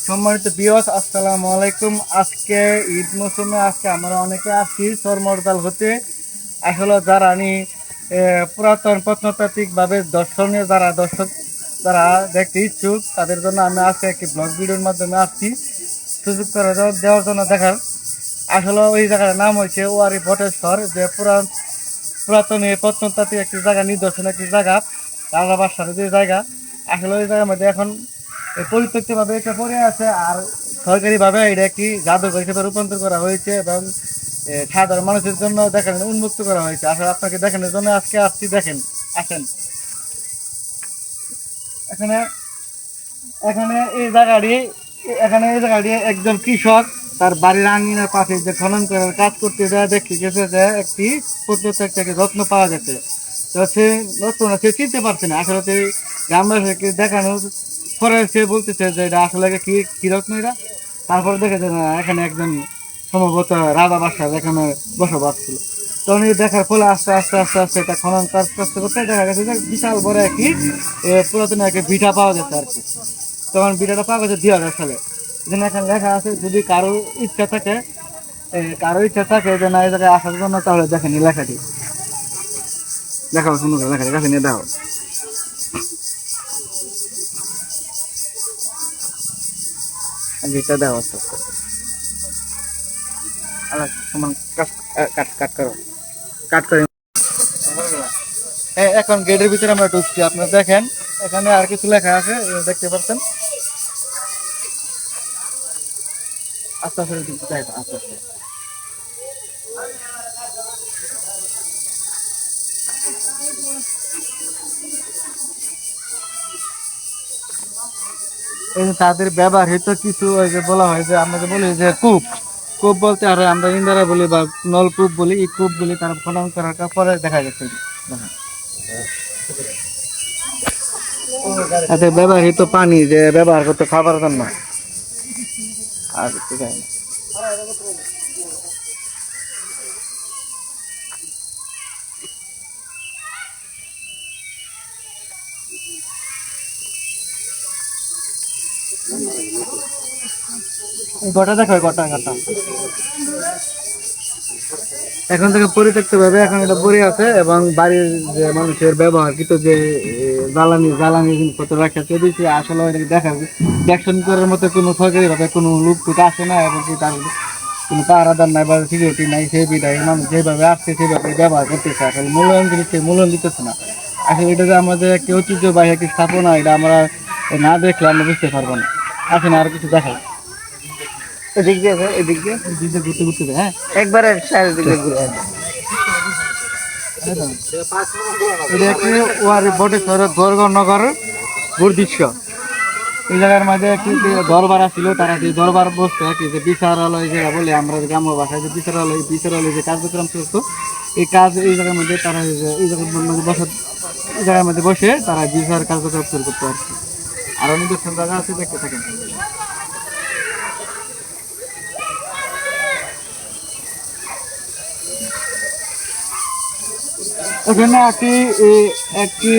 সম্মানিত ভিউয়ার্স, আসসালামু আলাইকুম। আজকে ঈদ মৌসুমে আজকে আমরা অনেকে আসছি চরমরদাল হতে। আসলে যারা পুরাতন প্রত্নতাত্ত্বিকভাবে দর্শনীয় যারা দেখতে ইচ্ছুক, তাদের জন্য আমি আজকে একটি ব্লগ ভিডিওর মাধ্যমে আসছি সুযোগ করে দেওয়ার জন্য দেখার। আসলে ওই জায়গার নাম হয়েছে ওয়ারি বটেশ্বর, যে পুরাতন প্রত্নতাত্ত্বিক একটি জায়গা, নিদর্শন একটি জায়গা, রাজা বাদশার যে জায়গা। আসলে ওই জায়গার মধ্যে এখন পরিত্যক্তভাবে এটা পড়ে আছে, আর সরকারিভাবে এটা একটি জাদুঘর হিসেবে রূপান্তর করা হয়েছে এবং সাধারণ মানুষের জন্য দেখানোর উন্মুক্ত করা হয়েছে। আসলে আপনাকে দেখানোর জন্য আজকে আসছি, দেখেন, আসেন। এখানে এখানে এই জায়গাটি একজন কৃষক তার বাড়ির আঙিনার পাশে যে খনন করার কাজ করতে যা দেখতে গেছে যে একটি প্রত্নতাত্ত্বিক রত্ন পাওয়া গেছে। তো সে রত্নটা সে চিনতে পারছে না। আসলে সে গ্রামবাসীকে দেখানোর পরে সে বলতেছে যে এটা আসলে কি রত্ন এটা। তারপরে দেখেছে না, এখানে একজন সম্ভবত রাজা বাদশাহ এখানে বসবাস ছিল। তখন দেখার ফলে আস্তে আস্তে আস্তে আস্তে এটা খনন কাজ করতে করতে দেখা গেছে যে বিশাল বড় একটি পুরাতন একটি ভিটা পাওয়া গেছে আর কি। তখন ভিটাটা পাওয়া গেছে 2000 সালে। এখানে এখন লেখা আছে, যদি কারো ইচ্ছা থাকে যে না এই জায়গায় আসার জন্য, তাহলে দেখেন এই লেখাটি, দেখাও সুন্দর করে লেখাটি কাছে নিয়ে দেখো। এটা দেওয়া আস্তে আস্তে সমান কাট করো, কাট করে। এখন গেটের ভিতরে আমরা ঢুকছি। আপনারা দেখেন এখানে আর কিছু লেখা আছে, দেখতে পাচ্ছেন। আস্তে আস্তে দেখো, আস্তে আস্তে। এই যে তাদের ব্যবহৃত কিছু ওই যে বলা হয় যে আমরা যে বলি যে কূপ কূপ বলতে, আর আমরা ইন্দারা বলি বা নলকূপ বলি, এই কূপ বলি তারা খনন করার পরে দেখা গেছে। তাদের ব্যবহৃত পানি যে ব্যবহার করতে খাবার জন্য, আর কিছু যায় না। গোটা দেখো, গোটা গোটা এখন থেকে পরিত্যক্ত ভাবে এখন এটা পড়ে আছে, এবং বাড়ির যে মানুষের ব্যবহারকৃত যে জ্বালানি জিনিসপত্র রাখা দিয়েছে, আসলে এটাকে দেখশন করার মতো কোনো সরকারি ভাবে কোনো লোক টুক আসে না, এবং কি তার কোনো পাহারাদার নাই বা সিকিউরিটি নাই। সেই বিধায় মানুষ যেভাবে আসছে সেভাবে ব্যবহার করতেছে, আসলে মূল্যায়ন দিতেছে না। আসলে এটা যে আমাদের একটি ঐতিহ্যবাহী একটি স্থাপনা, এটা আমরা না দেখলে আমরা বুঝতে পারবো না। আসেন আর কিছু দেখাই। এদিক দিয়ে ঘুরতে ঘুরতে, হ্যাঁ একবারে চারিদিকে ঘুরে। এটা একটি ওয়ারি বটেশ্বরের গড়নগর দৃশ্য। এই জায়গার মধ্যে একটি দরবার ছিল, তারা যে দরবার বসতো কি যে বিচারালয় যেটা বলে আমরা গ্রাম্য ভাষায়, যে বিচারালয় যে কার্যক্রম চলতো, এই কাজ এই জায়গার মধ্যে তারা এই জায়গার মধ্যে বসে তারা বিচার কার্যক্রম শুরু করতো আর কি। আরো নিদর্শন জায়গা আছে, দেখতে থাকেন। এখানে একটি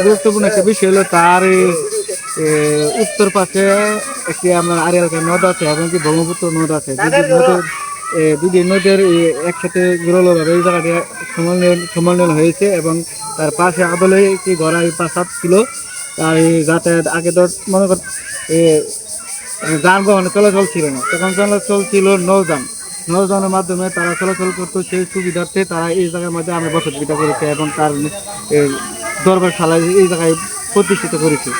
গুরুত্বপূর্ণ একটা বিষয় হলো তার উত্তর পাশে একটি আপনার আড়িয়ালকা নদ আছে, এবং কি ব্রহ্মপুত্র নদ আছে। দুটি নদের একসাথে জোরালোভাবে এই জায়গাটি সমন্বয় হয়েছে, এবং তার পাশে আদলে একটি গড়াই প্রাসাদ ছিল। তার যাতায়াত আগে তো মনে কর যানবাহনে চলাচল ছিল না, তখন চলাচল ছিল নৌযানের মাধ্যমে তারা চলাচল করতো। সেই সুবিধার্থে তারা এই জায়গার মধ্যে আমরা বসতভিটা করেছে, এবং তার দরবারশালায় এই জায়গায় প্রতিষ্ঠিত করেছে।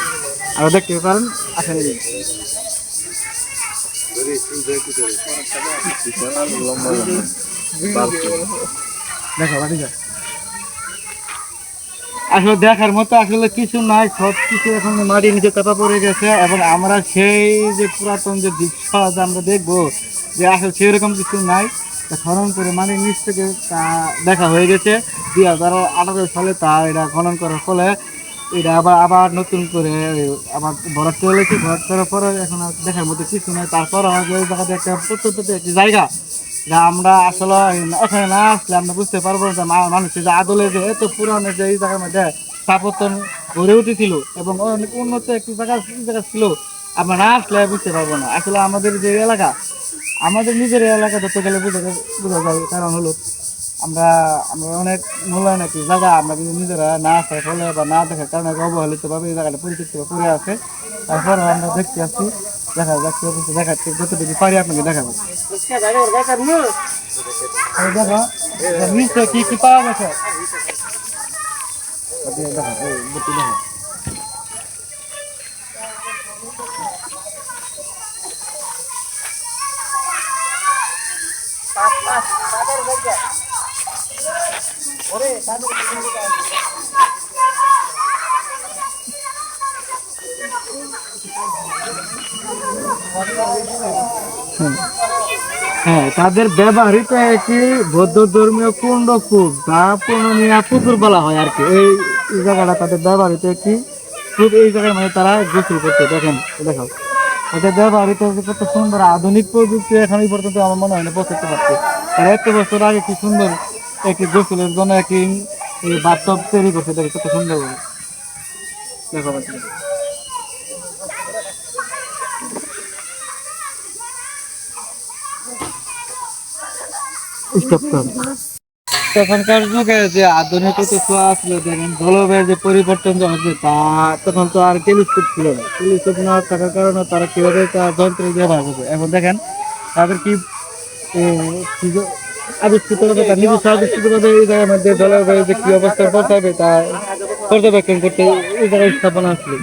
আর দেখতে পারেন আসেন। দেখো আসলে দেখার মতো আসলে কিছু নাই, সব কিছু এখন মাটির নিচে চাপা পড়ে গেছে, এবং আমরা সেই যে পুরাতন যে দৃশ্য আমরা দেখবো, যে আসলে সেরকম কিছু নাই। খনন করে মাটির নিচ থেকে তা দেখা হয়ে গেছে 2018 সালে। তা এটা খনন করার ফলে এটা আবার নতুন করে আবার ভরাট চলেছে। ভরাট করার পরে এখন আর দেখার মতো কিছু নাই। তারপর আমাদের ওই জায়গাতে একটা প্রত্যন্ত একটি জায়গা, যা আমরা আসলে এখানে না আসলে আমরা বুঝতে পারবো যে মানুষের যে আদলে যে এত পুরানো যে এই জায়গার মধ্যে স্থাপত্য গড়ে উঠেছিল এবং অনেক উন্নত একটি জায়গা ছিল। আমরা না আসলে বুঝতে পারবো না। আসলে আমাদের যে এলাকা, আমাদের নিজের এলাকা ধরতে গেলে বোঝা যায়। কারণ হলো আমরা আমরা অনেক মূল্যায়ন একটি জায়গা, আমরা কিন্তু নিজেরা না আসার ফলে বা না দেখার কারণে অবহেলিতভাবে এই জায়গাটা পরিচিত করে আছে। তারপর আমরা দেখতে আসছি, যাচ্ছে দেখাচ্ছি যতটুকু পারি আপনাকে দেখাবো। এই দেখো নিশ্চয় কি কি পাওয়া গেছে। দেখো এই বুটি দেখো। হ্যাঁ, তাদের ব্যবহৃত একটি বৌদ্ধ ধর্মীয় কুণ্ড কূপ বা পুনমিয়া পুকুর বলা হয় আর কি। এই জায়গাটা তাদের ব্যবহৃত একটি কূপ। এই জায়গায় মানে তারা গোসল করতে দেখেন, দেখাও তাদের ব্যবহৃত কত সুন্দর আধুনিক প্রযুক্তি এখন এই পর্যন্ত আমার মনে হয় না পৌঁছাতে পারছে। তারা 1 বছর আগে কি সুন্দর একটি গোসলের জন্য একটি বাথটব তৈরি করছে, দেখে কত সুন্দর করে দেখো বাচ্চা। স্টপ কর। তখনকার যুগে যে আধুনিকতা ছোঁয়া আসলো, দেখেন জলবায়ুর যে পরিবর্তন যে হচ্ছে তা তখন তো আর টেলিস্কোপ ছিল না। টেলিস্কোপ না থাকার কারণে তারা কিভাবে তার যন্ত্র ব্যবহার করবে। এখন দেখেন তাদের কি আবিষ্কৃত হবে, তার নিজস্ব আবিষ্কৃত হবে এই জায়গার মধ্যে জলবায়ু যে কি অবস্থা পৌঁছাবে তা পর্যবেক্ষণ করতে এই জায়গায় স্থাপনা আসলো।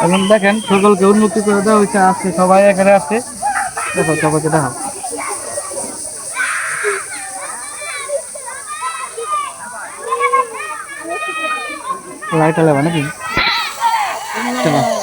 এখন দেখেন সকলকে উন্নতি করে দেওয়া হয়েছে, আসছে সবাই এখানে আসছে। দেখো সবাইকে দেখো লাইট আলাবা নাকি। চলো।